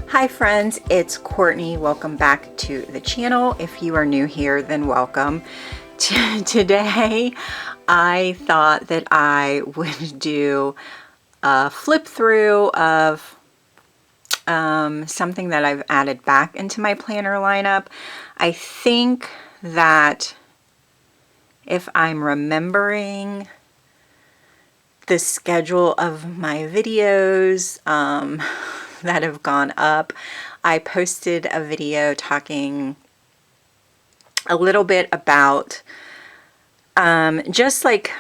Hi friends, it's Courtney. Welcome back to the channel. If you are new here, then welcome. Today, I thought that I would do a flip through of something that I've added back into my planner lineup. I think that if I'm remembering the schedule of my videos that have gone up, I posted a video talking a little bit about just like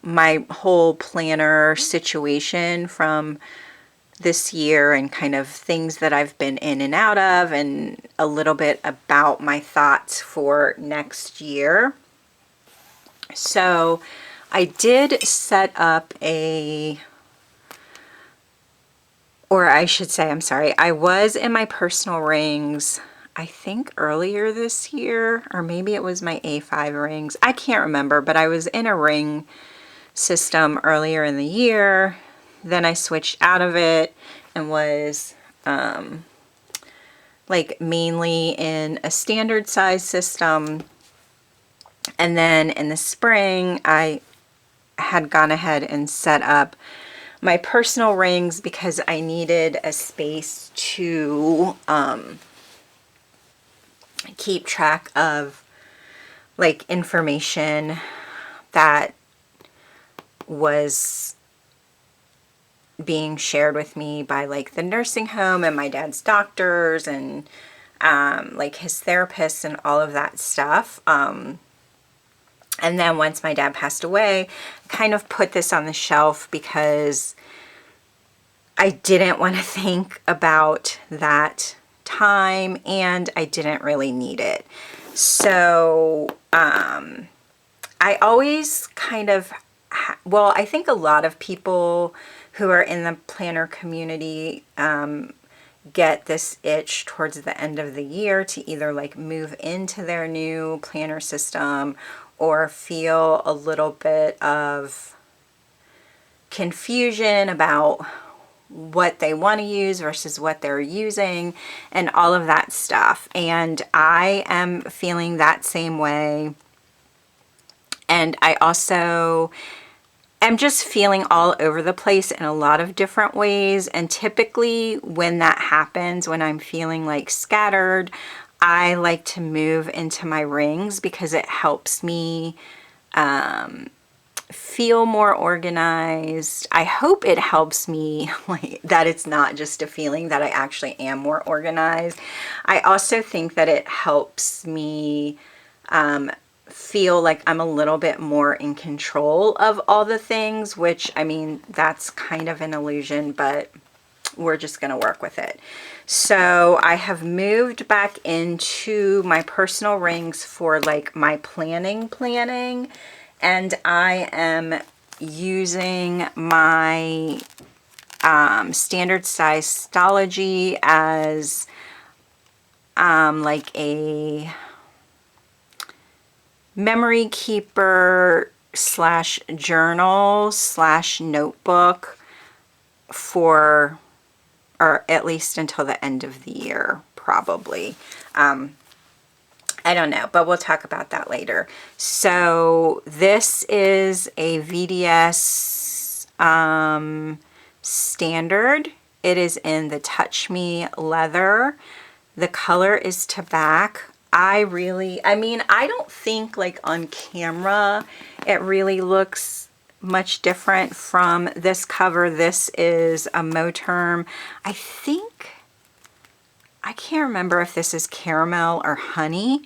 my whole planner situation from this year and kind of things that I've been in and out of, and a little bit about my thoughts for next year. So I did set up or I should say, I'm sorry, I was in my personal rings, I think earlier this year, or maybe it was my A5 rings. I can't remember, but I was in a ring system earlier in the year. Then I switched out of it and was like mainly in a standard size system. And then in the spring, I had gone ahead and set up my personal rings because I needed a space to keep track of like information that was being shared with me by like the nursing home and my dad's doctors and like his therapists and all of that stuff. And then once my dad passed away, kind of put this on the shelf because I didn't want to think about that time and I didn't really need it. So I always kind of, well, I think a lot of people who are in the planner community get this itch towards the end of the year to either like move into their new planner system or feel a little bit of confusion about what they want to use versus what they're using and all of that stuff. And I am feeling that same way. And I also am just feeling all over the place in a lot of different ways. And typically when that happens, when I'm feeling like scattered, I like to move into my rings because it helps me feel more organized. I hope it helps me like that it's not just a feeling, that I actually am more organized. I also think that it helps me feel like I'm a little bit more in control of all the things, which, I mean, that's kind of an illusion, but we're just going to work with it. So I have moved back into my personal rings for like my planning, and I am using my standard size Stology as like a memory keeper slash journal slash notebook for, or at least until the end of the year, probably. I don't know, but we'll talk about that later. So this is a VDS standard. It is in the Touch Me leather. The color is Tobacco. I mean, I don't think like on camera it really looks much different from this cover. This is a Moterm. I think, I can't remember if this is caramel or honey,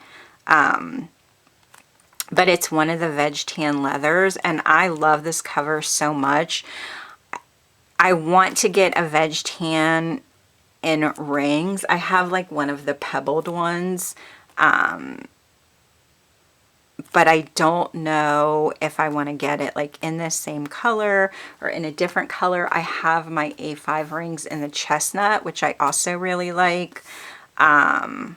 but it's one of the veg tan leathers, and I love this cover so much. I want to get a veg tan in rings. I have like one of the pebbled ones, but I don't know if I want to get it like in this same color or in a different color. I have my A5 rings in the chestnut, which I also really like. But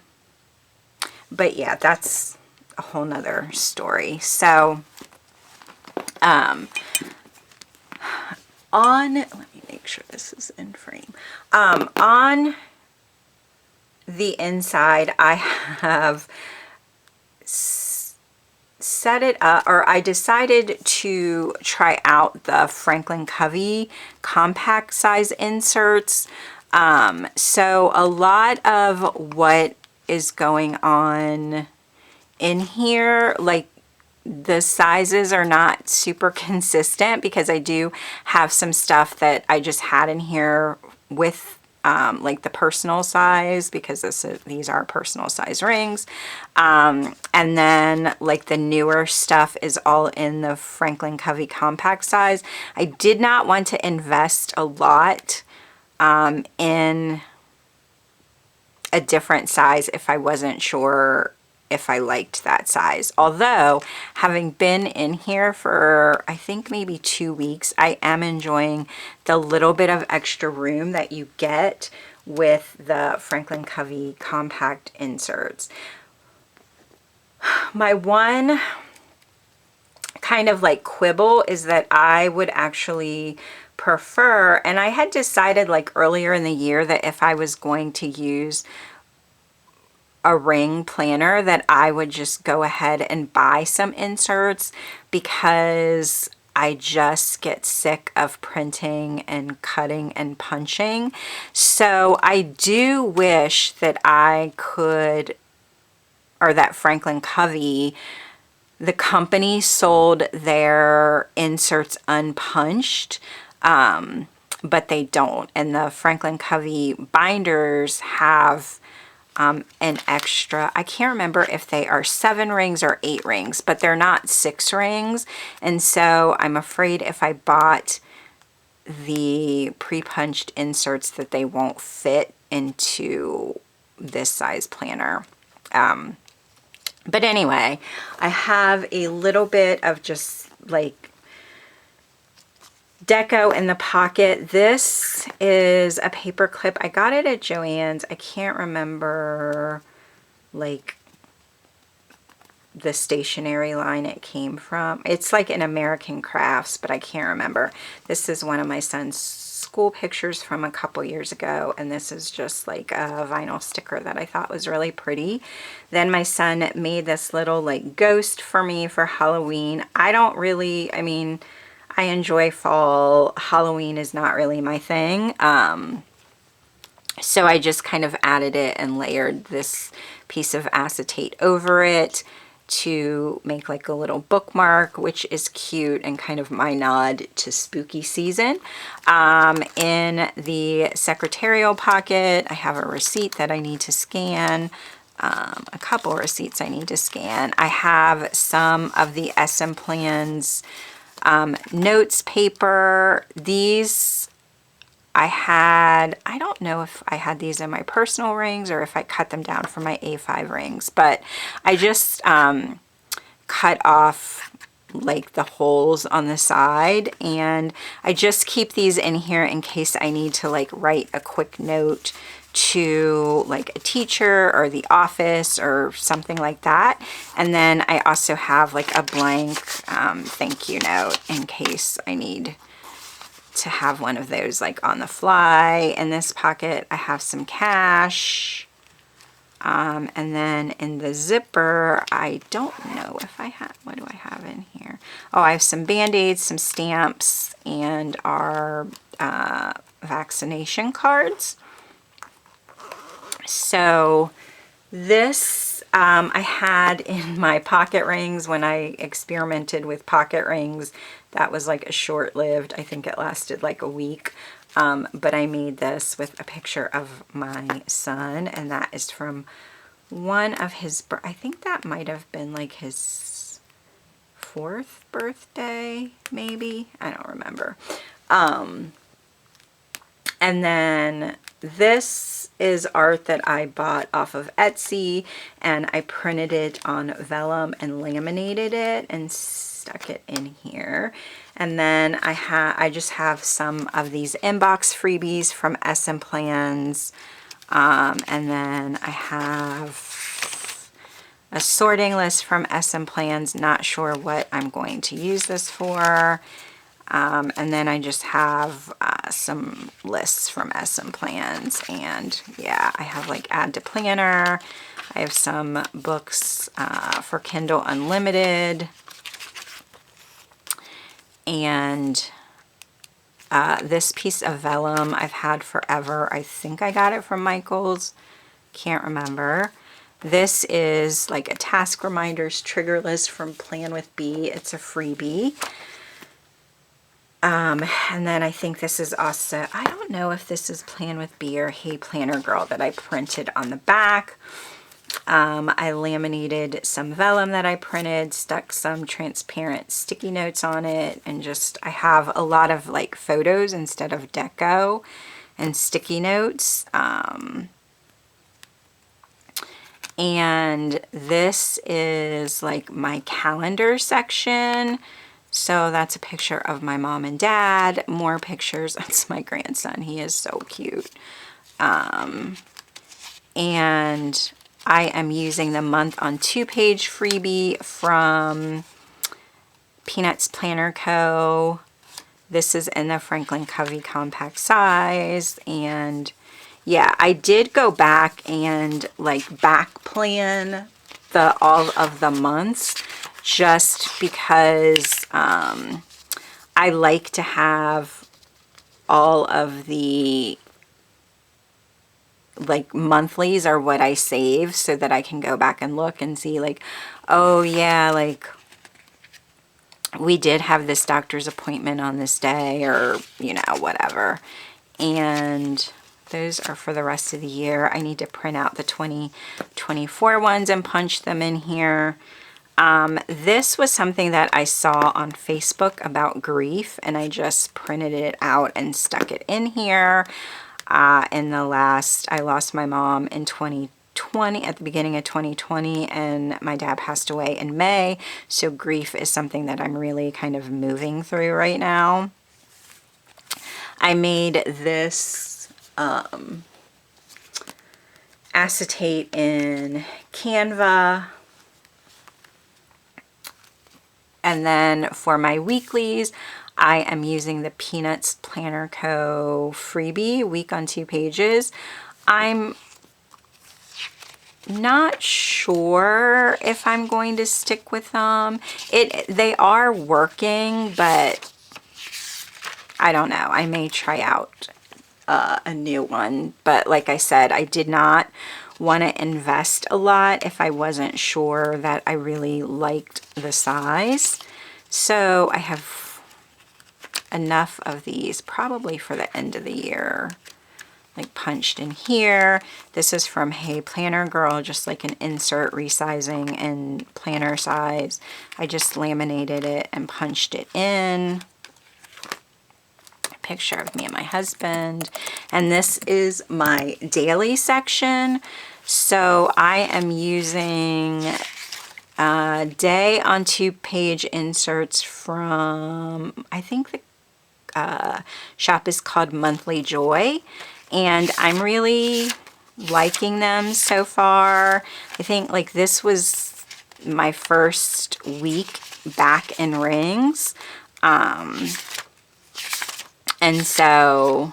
yeah, that's a whole nother story. So, let me make sure this is in frame. On the inside, I have set it up, or I decided to try out the Franklin Covey compact size inserts. So a lot of what is going on in here, like the sizes are not super consistent because I do have some stuff that I just had in here with like the personal size, because these are personal size rings. And then like the newer stuff is all in the Franklin Covey compact size. I did not want to invest a lot in a different size if I wasn't sure if I liked that size. Although, having been in here for I think maybe 2 weeks, I am enjoying the little bit of extra room that you get with the Franklin Covey compact inserts. My one kind of like quibble is that I would actually prefer, and I had decided like earlier in the year that if I was going to use a ring planner, that I would just go ahead and buy some inserts, because I just get sick of printing and cutting and punching. So I do wish that I could, or that Franklin Covey, the company, sold their inserts unpunched, but they don't. And the Franklin Covey binders have an extra, I can't remember if they are 7 rings or 8 rings, but they're not 6 rings. And so I'm afraid if I bought the pre-punched inserts that they won't fit into this size planner. But anyway, I have a little bit of just like deco in the pocket. This is a paper clip. I got it at Joann's. I can't remember like the stationery line it came from. It's like an American Crafts, but I can't remember. This is one of my son's school pictures from a couple years ago, and this is just like a vinyl sticker that I thought was really pretty. Then my son made this little like ghost for me for Halloween. I don't really, I mean, I enjoy fall. Halloween is not really my thing. So I just kind of added it and layered this piece of acetate over it to make like a little bookmark, which is cute and kind of my nod to spooky season. In the secretarial pocket, I have a receipt that I need to scan. A couple receipts I need to scan. I have some of the SM Plans notes paper. These I don't know if I had these in my personal rings or if I cut them down for my A5 rings, but I just cut off like the holes on the side, and I just keep these in here in case I need to like write a quick note to like a teacher or the office or something like that. And then I also have like a blank thank you note in case I need to have one of those like on the fly. In this pocket I have some cash, and then in the zipper I don't know if I have, what do I have in here? Oh, I have some Band-Aids, some stamps, and our vaccination cards. So this I had in my pocket rings when I experimented with pocket rings. That was like a short-lived, I think it lasted like a week. But I made this with a picture of my son, and that is from one of his, I think that might have been like his 4th birthday, maybe. I don't remember. And then this is art that I bought off of Etsy, and I printed it on vellum and laminated it and stuck it in here. And then I just have some of these inbox freebies from SM Plans, and then I have a sorting list from SM Plans. Not sure what I'm going to use this for. And then I just have some lists from Essence Plans. And yeah, I have like Add to Planner. I have some books for Kindle Unlimited. And this piece of vellum I've had forever. I think I got it from Michael's. Can't remember. This is like a task reminders trigger list from Plan with Bee. It's a freebie. And then I think this is also, I don't know if this is Plan with Bee or Hey Planner Girl that I printed on the back. I laminated some vellum that I printed, stuck some transparent sticky notes on it, and just, I have a lot of like photos instead of deco and sticky notes. And this is like my calendar section. So that's a picture of my mom and dad. More pictures. That's my grandson. He is so cute. And I am using the month on 2-page freebie from Peanuts Planner Co. This is in the Franklin Covey compact size. And yeah, I did go back and like back plan all of the months just because I like to have all of the like monthlies are what I save so that I can go back and look and see like, oh yeah, like we did have this doctor's appointment on this day, or you know, whatever. And those are for the rest of the year. I need to print out the 2024 ones and punch them in here. This was something that I saw on Facebook about grief, and I just printed it out and stuck it in here. I lost my mom in 2020, at the beginning of 2020, and my dad passed away in May. So grief is something that I'm really kind of moving through right now. I made this acetate in Canva. And then for my weeklies, I am using the Peanuts Planner Co. freebie, week on 2 pages. I'm not sure if I'm going to stick with them. They are working, but I don't know. I may try out a new one. But like I said, I did not want to invest a lot if I wasn't sure that I really liked the size. So I have enough of these probably for the end of the year, like punched in here. This is from Hey Planner Girl, just like an insert resizing in planner size. I just laminated it and punched it in. Picture of me and my husband. And this is my daily section. So I am using day on 2-page inserts from, I think the shop is called Monthly Joy, and I'm really liking them so far. I think like this was my first week back in rings. And so,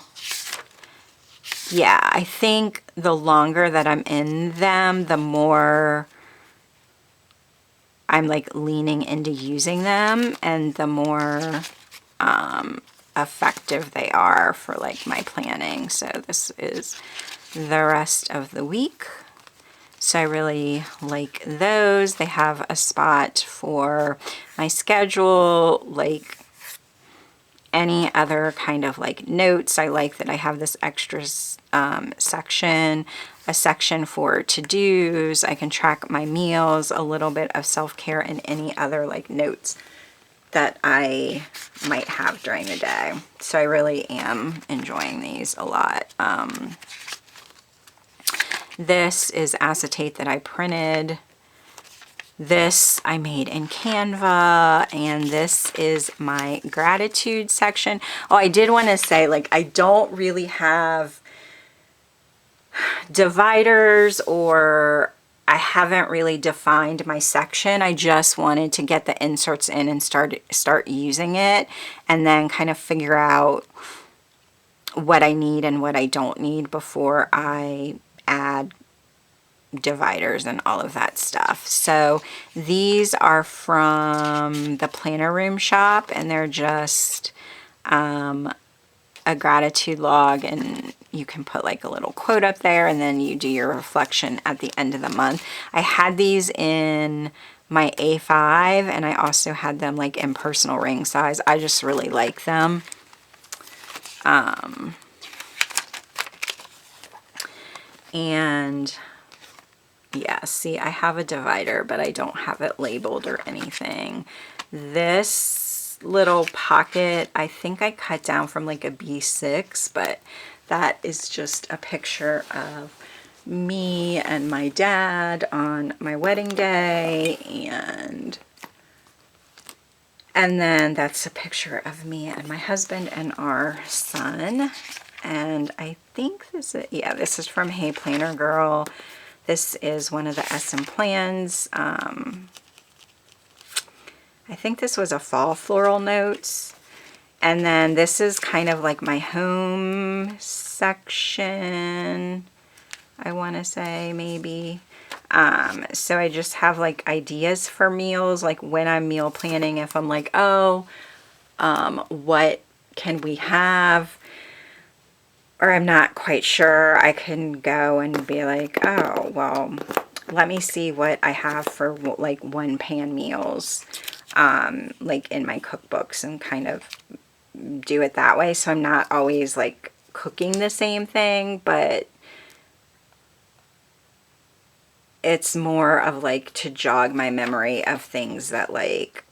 yeah, I think the longer that I'm in them, the more I'm like leaning into using them, and the more effective they are for like my planning. So this is the rest of the week. So I really like those. They have a spot for my schedule, like any other kind of like notes. I like that I have this extra section, a section for to-dos. I can track my meals, a little bit of self-care, and any other like notes that I might have during the day. So I really am enjoying these a lot. This is acetate that I printed. This I made in Canva, and this is my gratitude section. Oh, I did want to say, like, I don't really have dividers or I haven't really defined my section. I just wanted to get the inserts in and start using it, and then kind of figure out what I need and what I don't need before I add dividers and all of that stuff. So these are from the Planner Room shop, and they're just a gratitude log, and you can put like a little quote up there, and then you do your reflection at the end of the month. I had these in my A5, and I also had them like in personal ring size. I just really like them. And yeah, see, I have a divider, but I don't have it labeled or anything. This little pocket, I think I cut down from like a B6, but that is just a picture of me and my dad on my wedding day, and then that's a picture of me and my husband and our son. And I think this is, yeah, this is from Hey Planner Girl. This is one of the SM plans. I think this was a fall floral notes. And then this is kind of like my home section, I want to say, maybe. So I just have like ideas for meals, like when I'm meal planning, if I'm like, oh, what can we have? Or I'm not quite sure, I can go and be like, oh, well, let me see what I have for like one pan meals, like in my cookbooks, and kind of do it that way. So I'm not always like cooking the same thing, but it's more of like to jog my memory of things that like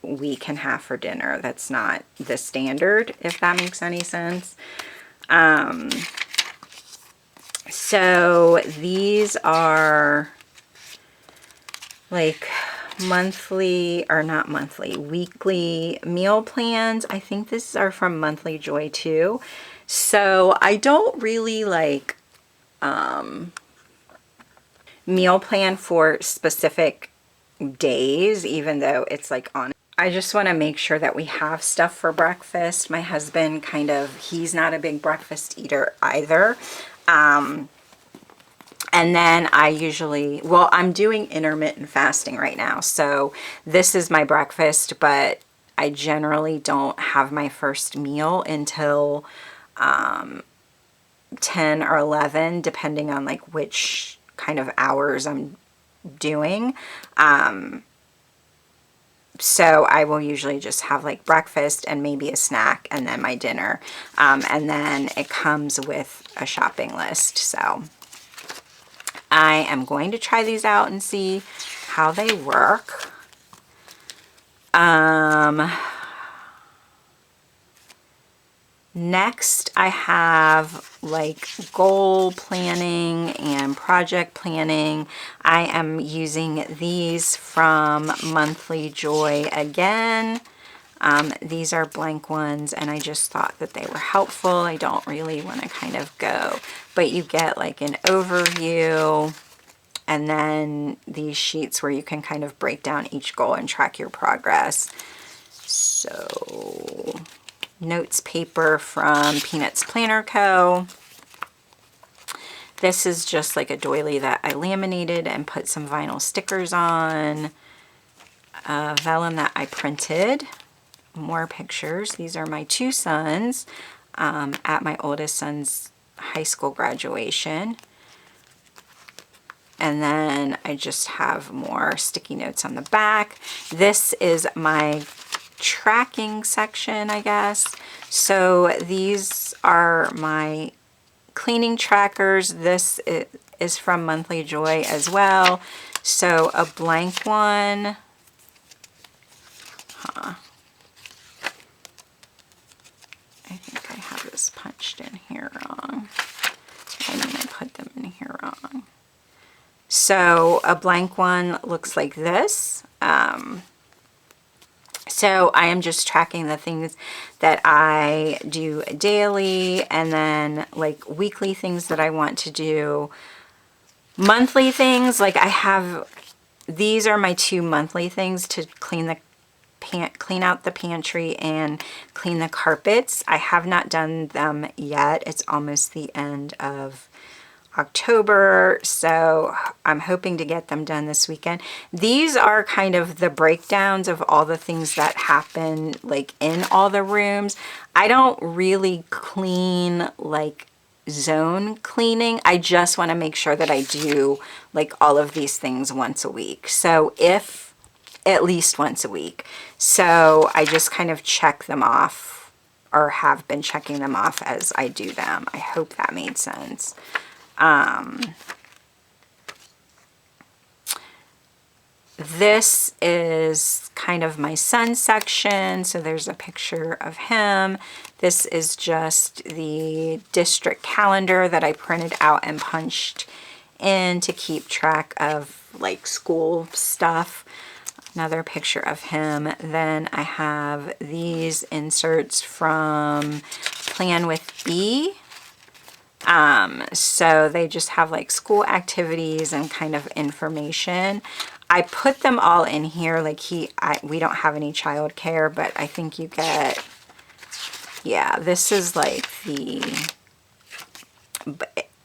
we can have for dinner. That's not the standard, if that makes any sense. So these are like monthly, or not monthly, weekly meal plans. I think these are from Monthly Joy too. So I don't really like meal plan for specific days, even though it's like on. I just want to make sure that we have stuff for breakfast. My husband he's not a big breakfast eater either. And then I usually, well, I'm doing intermittent fasting right now. So this is my breakfast, but I generally don't have my first meal until 10 or 11, depending on like which kind of hours I'm doing. So I will usually just have like breakfast and maybe a snack and then my dinner. And then it comes with a shopping list. So I am going to try these out and see how they work. Next, I have like goal planning and project planning. I am using these from Monthly Joy again. These are blank ones, and I just thought that they were helpful. I don't really want to kind of go, but you get like an overview, and then these sheets where you can kind of break down each goal and track your progress. So notes paper from Peanuts Planner Co. This is just like a doily that I laminated and put some vinyl stickers on. Vellum that I printed. More pictures. These are my two sons at my oldest son's high school graduation. And then I just have more sticky notes on the back. This is my tracking section, I guess. So these are my cleaning trackers. This is from Monthly Joy as well. So a blank one. I think I have this punched in here wrong. I mean, I put them in here wrong. So a blank one looks like this. So I am just tracking the things that I do daily, and then like weekly things that I want to do. monthly things, like I have, these are my 2 monthly things to clean out the pantry and clean the carpets. I have not done them yet. It's almost the end of October, so I'm hoping to get them done this weekend. These are kind of the breakdowns of all the things that happen like in all the rooms. I don't really clean like zone cleaning. I just want to make sure that I do like all of these things once a week. So if at least once a week. So I just kind of check them off, or have been checking them off as I do them. I hope that made sense. This is kind of my son's section. So there's a picture of him. This is just the district calendar that I printed out and punched in to keep track of like school stuff. Another picture of him. Then I have these inserts from Plan with B. So they just have like school activities and kind of information. I put them all in here. Like we don't have any childcare, but I think you get, yeah, this is like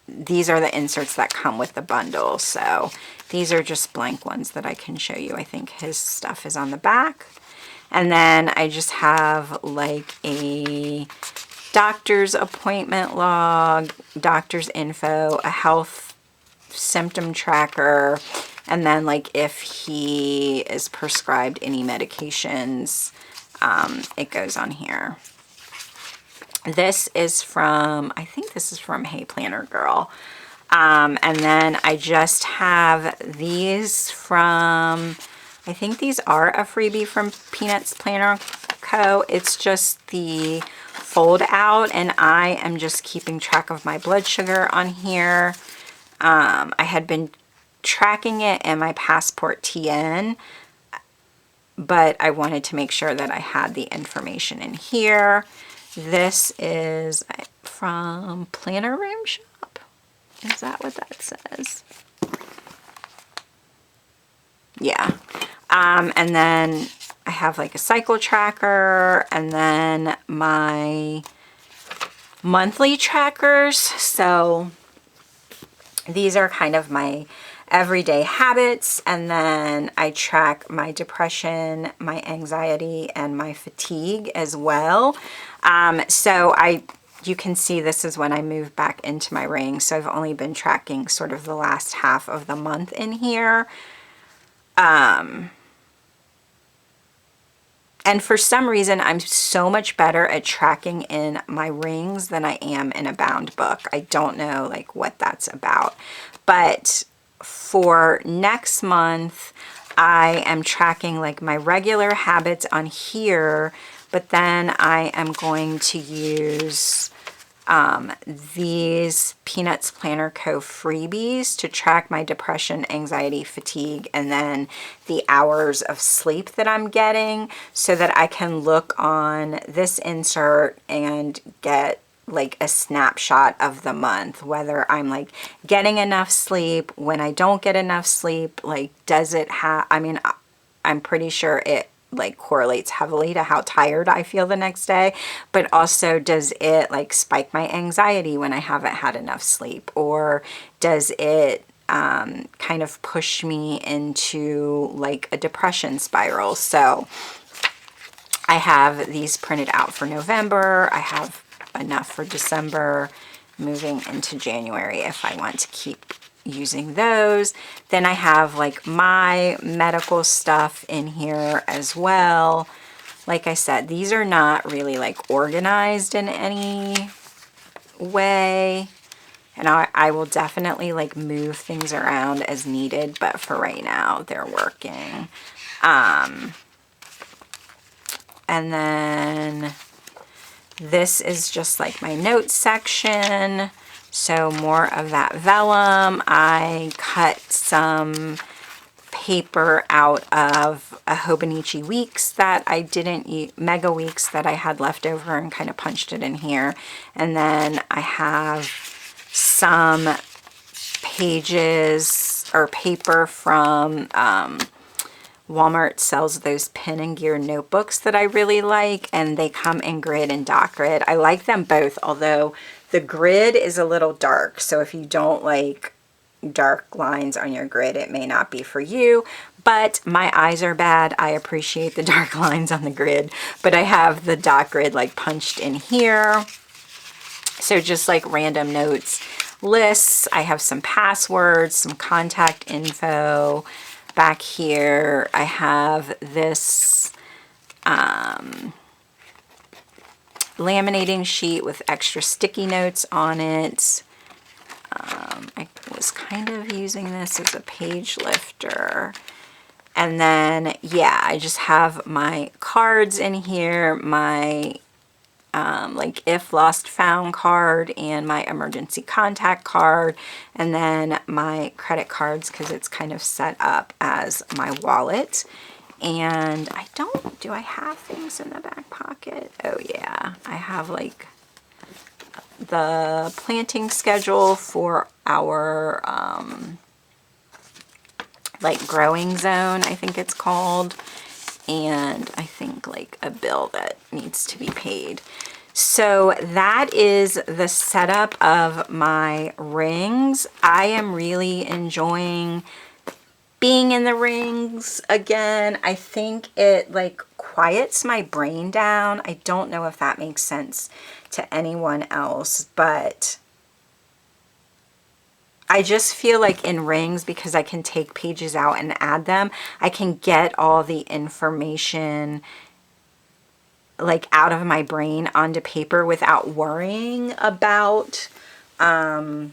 these are the inserts that come with the bundle. So these are just blank ones that I can show you. I think his stuff is on the back. And then I just have like a doctor's appointment log, doctor's info, a health symptom tracker, and then like if he is prescribed any medications, it goes on here. This is from, I think this is from Hey Planner Girl. And then I just have these from, I think these are a freebie from Peanuts Planner Co. It's just the fold out, and I am just keeping track of my blood sugar on here. I had been tracking it in my Passport TN, but I wanted to make sure that I had the information in here. This is from Planner Room Shop. Is that what that says? Yeah. And then I have like a cycle tracker, and then my monthly trackers. So these are kind of my everyday habits, and then I track my depression, my anxiety, and my fatigue as well. So you can see this is when I move back into my ring. So I've only been tracking sort of the last half of the month in here. And for some reason, I'm so much better at tracking in my rings than I am in a bound book. I don't know like what that's about. But for next month, I am tracking like my regular habits on here, but then I am going to use these Peanuts Planner Co. freebies to track my depression, anxiety, fatigue, and then the hours of sleep that I'm getting, so that I can look on this insert and get like a snapshot of the month, whether I'm like getting enough sleep, when I don't get enough sleep, like does it have, I mean, I'm pretty sure it like correlates heavily to how tired I feel the next day, but also does it like spike my anxiety when I haven't had enough sleep, or does it kind of push me into like a depression spiral? So I have these printed out for November. I have enough for December, moving into January if I want to keep using those. Then I have like my medical stuff in here as well. Like I said, these are not really like organized in any way, and I will definitely like move things around as needed, but for right now they're working. And then this is just like my notes section. So more of that vellum. I cut some paper out of a Hobonichi Weeks that I didn't eat, Mega Weeks that I had left over, and kind of punched it in here. And then I have some pages or paper from Walmart sells those Pen and Gear notebooks that I really like, and they come in grid and dot grid. I like them both, although the grid is a little dark, so if you don't like dark lines on your grid, it may not be for you. But my eyes are bad. I appreciate the dark lines on the grid, but I have the dot grid like punched in here. So just like random notes, lists. I have some passwords, some contact info. Back here, I have this laminating sheet with extra sticky notes on it. I was kind of using this as a page lifter. And then, yeah, I just have my cards in here, my like if lost found card and my emergency contact card, and then my credit cards because it's kind of set up as my wallet. And do I have things in the back pocket? Oh yeah, I have like the planting schedule for our like growing zone, I think it's called, and I think like a bill that needs to be paid. So that is the setup of my rings. I am really enjoying being in the rings again. I think it like quiets my brain down. I don't know if that makes sense to anyone else, but I just feel like in rings, because I can take pages out and add them, I can get all the information like out of my brain onto paper without worrying about how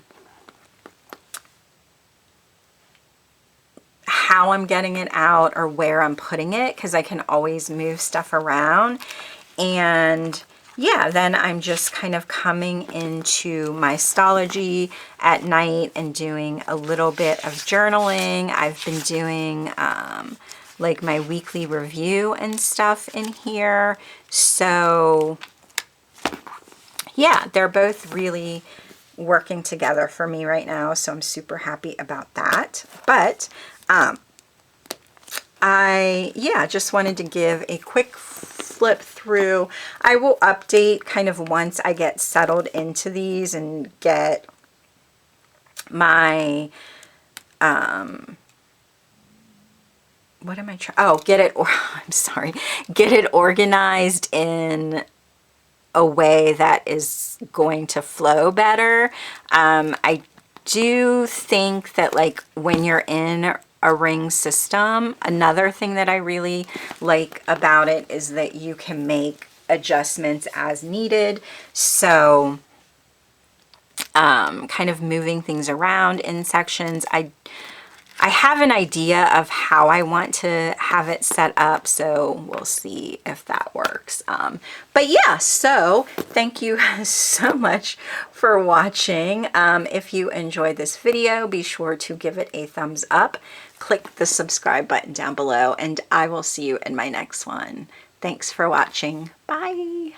I'm getting it out or where I'm putting it, because I can always move stuff around. And yeah, then I'm just kind of coming into my Stology at night and doing a little bit of journaling. I've been doing like my weekly review and stuff in here. So yeah, they're both really working together for me right now. So I'm super happy about that. But I just wanted to give a quick flip through. I will update kind of once I get settled into these and get my what am I trying? Oh, I'm sorry. Get it organized in a way that is going to flow better. I do think that like when you're in a ring system, another thing that I really like about it is that you can make adjustments as needed. So kind of moving things around in sections. I have an idea of how I want to have it set up, so we'll see if that works. But yeah, so thank you so much for watching. If you enjoyed this video, be sure to give it a thumbs up. Click the subscribe button down below, and I will see you in my next one. Thanks for watching. Bye.